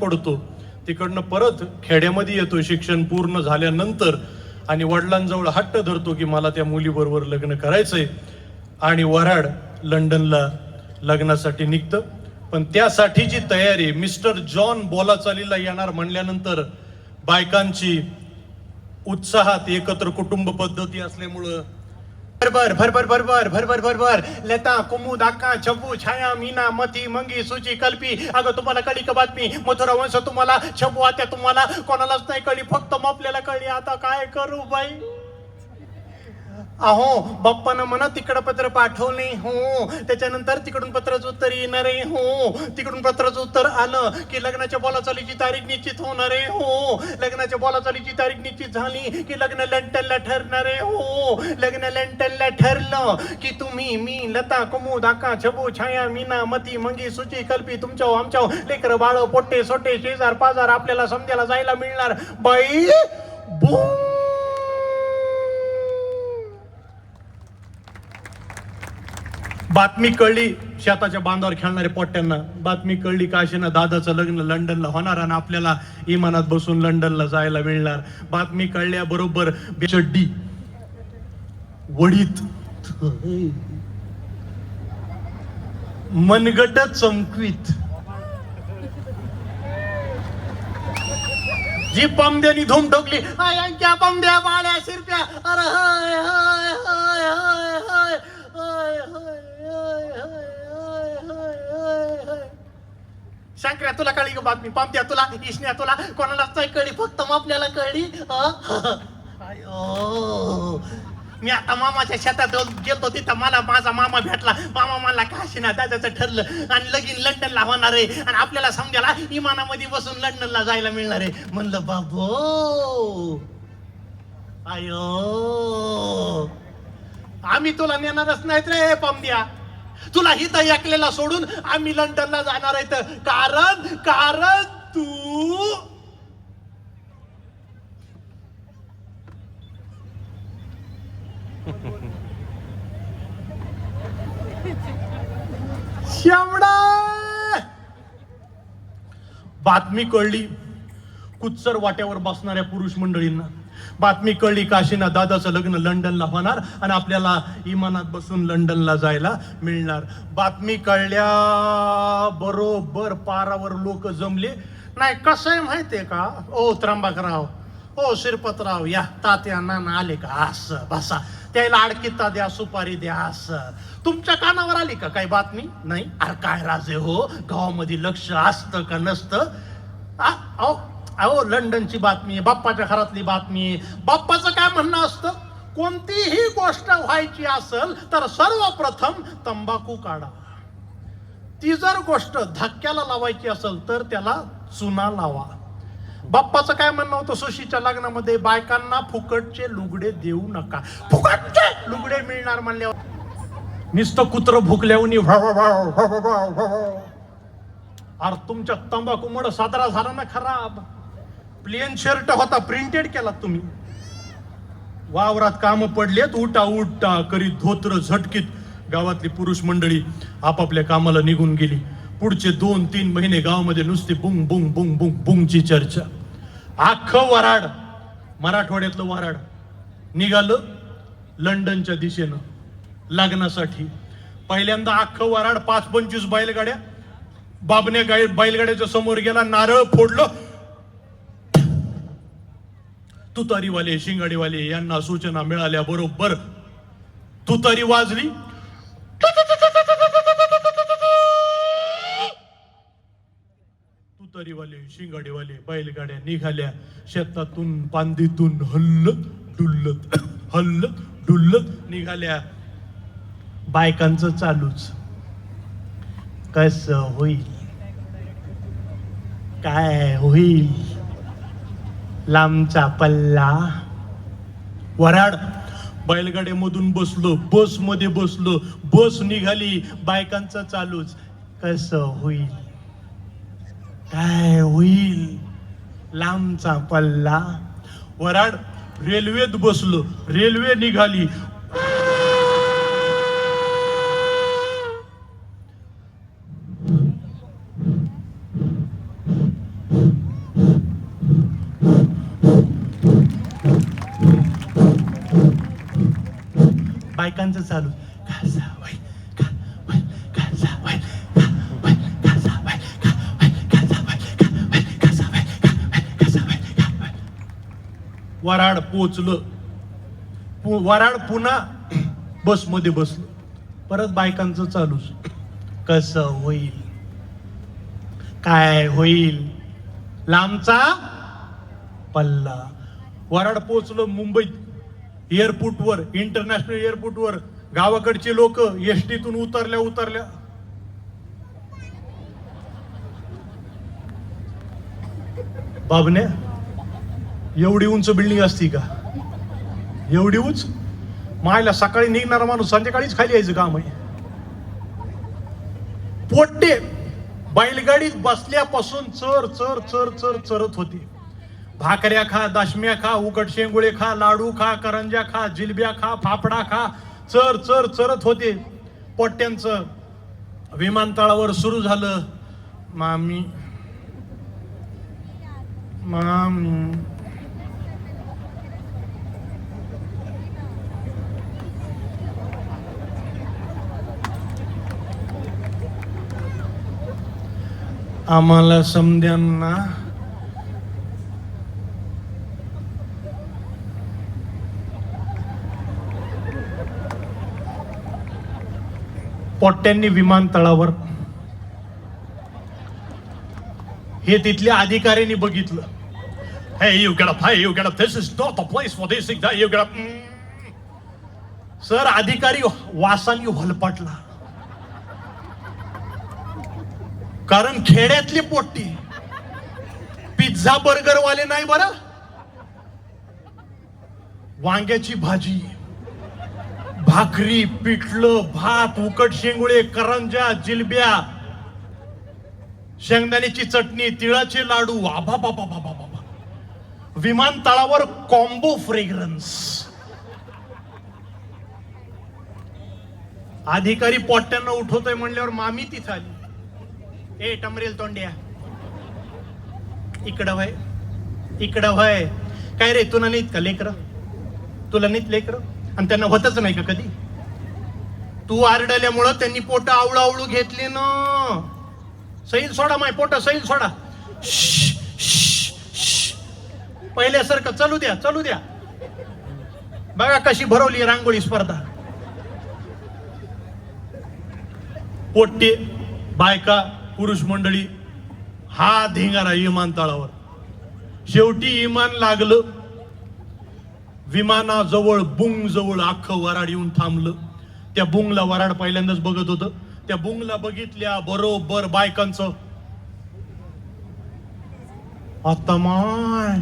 पडतो. तिकडनं परत खेड्यामध्ये येतो शिक्षण पूर्ण झाल्यानंतर आणि वडिलांजवळ हट्ट धरतो की मला त्या मुलीबरोबर लग्न करायचंय आणि वऱ्हाड लंडनला लग्नासाठी निघतं. पण त्यासाठीची तयारी मिस्टर जॉन बोलाचालीला येणार म्हणल्यानंतर बायकांची उत्साहात एकत्र कुटुंब पद्धती असल्यामुळं भरभर भरभर भरभर भरभर भरभर लता कुमुद अक्का छबू छाया मीना मती मंगी सुची कल्पी. अगं तुम्हाला कळली का बातमी? मथुरा वंश तुम्हाला, छबू आत्या तुम्हाला, कोणालाच नाही कळली, फक्त आपल्याला कळली. आता काय करू बाई? अहो बाप्पानं म्हणा तिकडं पत्र पाठवले हो, त्याच्यानंतर तिकडून पत्राचं उत्तर येणार आहे हो, तिकडून पत्राचं उत्तर आलं की लग्नाच्या बोलाचालीची तारीख निश्चित होणार आहे हो, लग्नाच्या बोलाचालीची तारीख निश्चित झाली की लग्न लंडनला ठरणार आहे हो, लग्न लंडनला ठरलं की तुम्ही मी लता कुमुद अक्का छबू छाया मीना मती मंगी सुची कल्पी तुमच्या आमच्या लेकर बाळ पोट्टे सोटे शेजार पाजार आपल्याला समजायला जायला मिळणार. बाई बूम. बातमी कळली शेताच्या बांधावर खेळणाऱ्या पोट्ट्यांना, बातमी कळली काशीना दादाचं लग्न लंडनला होणार आणि आपल्याला इमानात बसून लंडनला जायला मिळणार. बातमी कळल्या बरोबर चड्डी वडीत मनगट चमकवीत जी पामद्यानी धूम ठोकली यांच्या पामद्या बाळ्या शिरप्या. अरे हाय हाय हाय हाय हाय हाय हाय शंकर्या तुला कळली का बातमी? पामत्या तुला, इशन्या तुला, कोणालाच नाही कळली, फक्त आपल्याला कळली. मी आता मामाच्या शेतात गेलो, तिथं मला माझा मामा भेटला. मामा मला काशीना दादाचं ठरलं आणि लगीन लंडनला होणार आहे आणि आपल्याला समजायला इमानामध्ये बसून लंडनला जायला मिळणार आहे. म्हणलं बाबो आयो आम्ही तुला नेणारच नाहीत रे पामद्या, तुला हिथं ऐकलेला सोडून आम्ही लंडनला जाणार आहे. कारण तू शेवडा. बातमी कळली कुच्चर वाट्यावर बसणाऱ्या पुरुष मंडळींना, बातमी कळली काशीना दादाचं लग्न लंडनला होणार आणि आपल्याला इमानात बसून लंडनला जायला मिळणार. बातमी कळल्या बरोबर पारावर लोक जमले. नाही कसं आहे माहितीये का ओ त्र्यंबकराव, ओ शिरपतराव, या तात्या नाना आले का? असं बसा, त्याला अडकिता द्या, सुपारी द्या. असं तुमच्या कानावर आली का काही बातमी? नाही. अरे काय राजे हो, गावामध्ये लक्ष असतं का नसतं? अहो लंडनची बातमी आहे, बाप्पाच्या घरातली बातमी आहे. बाप्पाचं काय म्हणणं असतं? कोणतीही गोष्ट व्हायची असेल तर सर्वप्रथम तंबाखू काढा. ती जर गोष्ट धक्क्याला लावायची असेल तर त्याला चुना लावा. बाप्पाचं काय म्हणणं होतं? सुशीच्या लग्नामध्ये बायकांना फुकटचे लुगडे देऊ नका. फुकटचे लुगडे मिळणार म्हणल्यावर नुसतं कुत्र भुकल्यावर अरे तुमच्या तंबाखूमुळे साजरा झाला ना खराब. प्लेन शर्ट होता प्रिंटेड केला तुम्ही. वावरात काम पडलेत उठा उठा करीत धोत्र झटकीत गावातली पुरुष मंडळी आपापल्या कामाला निघून गेली. पुढचे 2-3 महिने गावामध्ये नुसती बुंग बुंग बुंग बुंग बुंगची चर्चा. अख्खं वऱ्हाड, मराठवाड्यातलं वऱ्हाड निघालं लंडनच्या दिशेनं लग्नासाठी. पहिल्यांदा अख्खं वऱ्हाड 5-25 बैलगाड्या, बाबण्या बैलगाड्याच्या समोर गेला, नारळ फोडलं. तुतारीवाले शिंगाडीवाले यांना सूचना मिळाल्या बरोबर तुतारी वाजली. तुतारीवाले शिंगाडीवाले बैलगाड्या निघाल्या. शेतातून पांदीतून हल्लत डुल्लत निघाल्या. बायकांचं चालूच, कसं होईल काय होईल, लांबचा पल्ला. वऱ्हाड बैलगाड्यामधून बसलो, बसमध्ये बसलो, बस निघाली, बायकांचं चालूच, कसं होईल काय होईल, लांबचा पल्ला. वऱ्हाड रेल्वेत बसलो, रेल्वे निघाली, बायकांचं चालू वराड पोचलं. वराड पुन्हा बसमध्ये बसलं. परत बायकांचं चालूच. कसं होईल, काय होईल, लांबचा पल्ला. वराड पोचलं मुंबईत एअरपोर्टवर, इंटरनॅशनल एअरपोर्टवर. गावाकडचे लोक एसटीतून उतरल्या बाबने एवढी उंच बिल्डिंग असती का? एवढी उंच? मायला सकाळी निघणारा माणूस संध्याकाळीच खाली यायचं काम आहे. पोट्टे बैलगाडीत बसल्यापासून चर चर चर चर चरत होते. भाकऱ्या खा, दशम्या खा, उकट शेंगुळे खा, लाडू खा, करंज्या खा, जिलब्या खा, फाफडा खा, चर चर चरत होते. पोट्ट्यांचं विमानतळावर सुरू झालं. मामी मामी आम्हाला समद्यांना पोट्ट्यांनी विमानतळावर हे तिथल्या अधिकाऱ्यांनी बघितलं. Hey, you get up. Hey, you get up. This is not the place for this thing. That you get up. Sir, अधिकारी वासानी हलपटला. कारण खेड्यातली पोट्टी पिझ्झा बर्गर वाले नाही बरं. वांग्याची भाजी, भाकरी, पिठलं, भात, उकट शेंगुळे, करंज्या, जिलब्या, शेंगदाण्याची चटणी, तिळाचे लाडू. आबा बाबा बाबा बाबा. विमानतळावर कॉम्बो फ्रेग्रन्स. अधिकारी पोट्ट्यांना उठवतोय म्हणल्यावर मामी तिथं आली. ए टमरेल तोंड्या, इकडं व्हाय, इकडं व्हाय. काय रे, तुला नाहीत का लेकर? तुला नाहीत लेकर? आणि त्यांना होतच नाही का कधी? तू आरडल्यामुळं त्यांनी पोट आवळू आवळू घेतली ना. सैल सोडा, माय पोट सैल सोडा. पहिल्यासारखं चालू द्या, चालू द्या. बघा कशी भरवली रांगोळी स्पर्धा. पोट्टे, बायका, पुरुष मंडळी, हा धिंगारा विमानतळावर. शेवटी विमान लागलं. विमानाजवळ बुंग जवळ अख्खं वराड येऊन थांबलं. त्या बुंगला वराड पहिल्यांदाच बघत होतं. त्या बुंगला बघितल्या बरोबर बायकांचं आता माय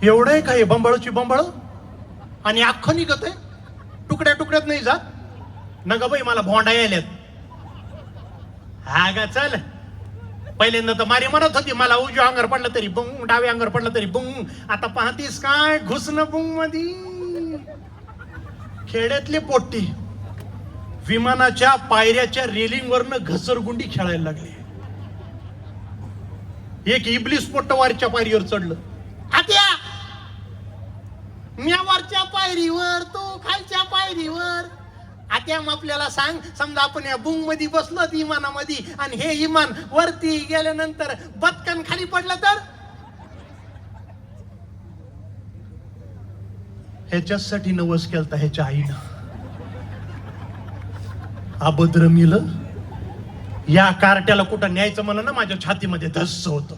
एवढं आहे काय बंबळची बंबळ आणि अख्खं निघत आहे. तुकड्या तुकड्यात नाही जात. नका बाई मला भोंडा यायल्यात. हा गा चल. पहिल्यांदा तर मारी म्हणत होती मला उजव्या अंगावर पडलं तरी बुंग, डाव्या अंगावर पडलं तरी बुंग. आता पाहतीस काय घुसणं बुंग मध्ये. खेड्यातले पोट्टी विमानाच्या पायऱ्याच्या रेलिंगवरनं घसरगुंडी खेळायला लागली. एक इबलीस पोट्ट वरच्या पायरीवर चढलं. आत्या मी वरच्या पायरीवर, तो खालच्या पायरीवर. आत्या मग आपल्याला सांग, समजा आपण या बुंग मध्ये बसलो विमानामध्ये आणि हे विमान वरती गेल्यानंतर बदकन खाली पडलं तर? ह्याच्यासाठी नवस केलता ह्याच्या आईनं. अभद्र मिलं. या कार्ट्याला कुठं न्यायचं म्हणून ना माझ्या छातीमध्ये धस्स होतं.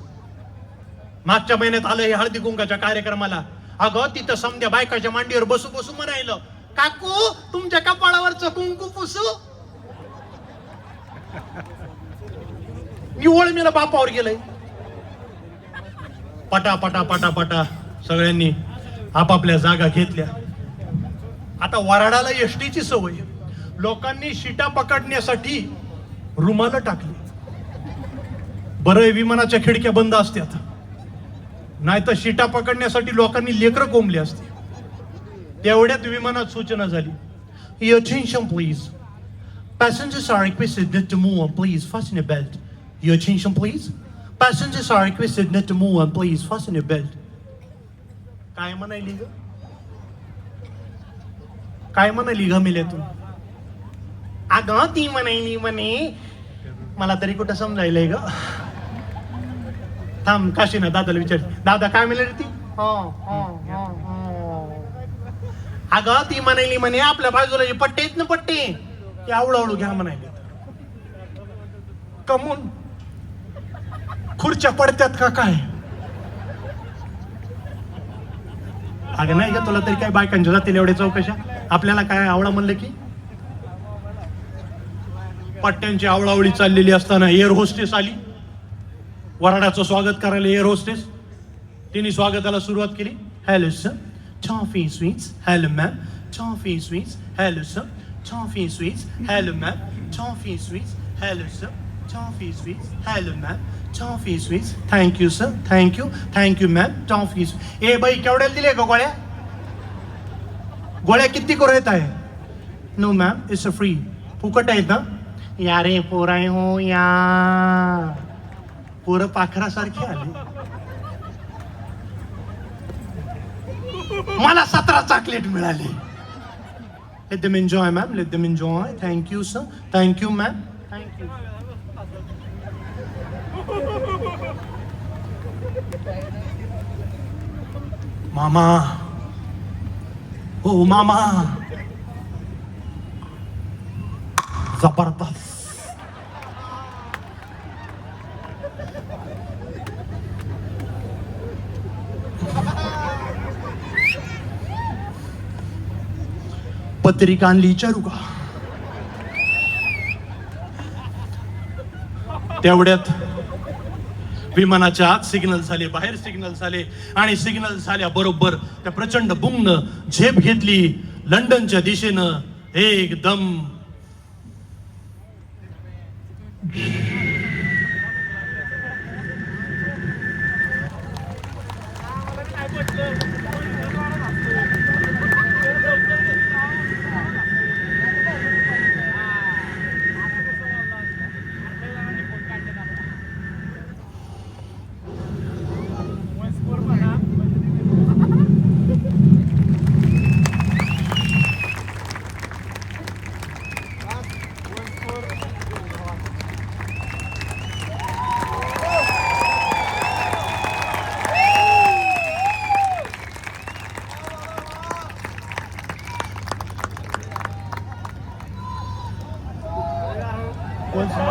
मागच्या महिन्यात आलं हे हळदी कुंकाच्या कार्यक्रमाला. अगं तिथं समध्या बायकाच्या मांडीवर बसू बसू म्हणायलं, काकू तुमच्या कपाळावरचं कुंकू पुसू. निवळ मेला बापावर गेलंय. पटा पटा पटा पटा सगळ्यांनी आपापल्या जागा घेतल्या. आता वराडाला एसटीची सवय. लोकांनी शिटा पकडण्यासाठी रुमाला टाकली. बरं विमानाच्या खिडक्या बंद असतात, नाही तर शिटा पकडण्यासाठी लोकांनी लेकरं कोंबली असते. तेवढ्यात विमानात सूचना झाली, Your attention please. Passengers are requested not to move and please fasten your belt. Your attention please. Passengers are requested not to move and please fasten your belt. काय म्हणायली ग? काय म्हणाली घमेल्यातून? अगं ती म्हणायली म्हणे, मला तरी कुठं समजायलंय ग. थांब काशीनाथ दादाला विचार. दादा काय म्हणले रे ती? अगं ती म्हणायली म्हणे आपल्या बाजूला जे पट्टे आहेत ना पट्टे, ते आवळू घ्या म्हणायले. कमून खुर्च्या पडत्यात का काय? अगं नाही का, तुला तरी काय बायकांच्या जातील एवढ्या चौकशा? आपल्याला काय आवळा म्हणलं की पट्ट्यांची आवळावळी चाललेली असताना एअर होस्टेस आली. वराडाचं स्वागत करायला एअर होस्टेस. तिने स्वागताला सुरुवात केली. Hello sir, toffee sweets. Hello ma'am, toffee sweets. Hello sir, toffee sweets. Hello ma'am, toffee sweets. Hello sir, toffee sweets. Hello ma'am, toffee sweets. Thank you sir, thank you, thank you ma'am, toffee. ए बाई, केवढ्याला दिले का गोळ्या? गोळ्या किती करू येत आहे? No ma'am, it's a free. फुकट आहेत ना? या रे पोराय हो या. पोरं पाखरासारखी आली. मला 17 चॉकलेट मिळाले. Let them enjoy ma'am, let them enjoy. Thank you sir, thank you ma'am, thank you. मामा, हो मामा, जबरदस्त. पत्रिका आणली विचारू का? तेवढ्यात विमानाच्या आत सिग्नल झाले, बाहेर सिग्नल झाले, आणि सिग्नल झाल्या बरोबर त्या प्रचंड बुंगनं झेप घेतली लंडनच्या दिशेनं एकदम.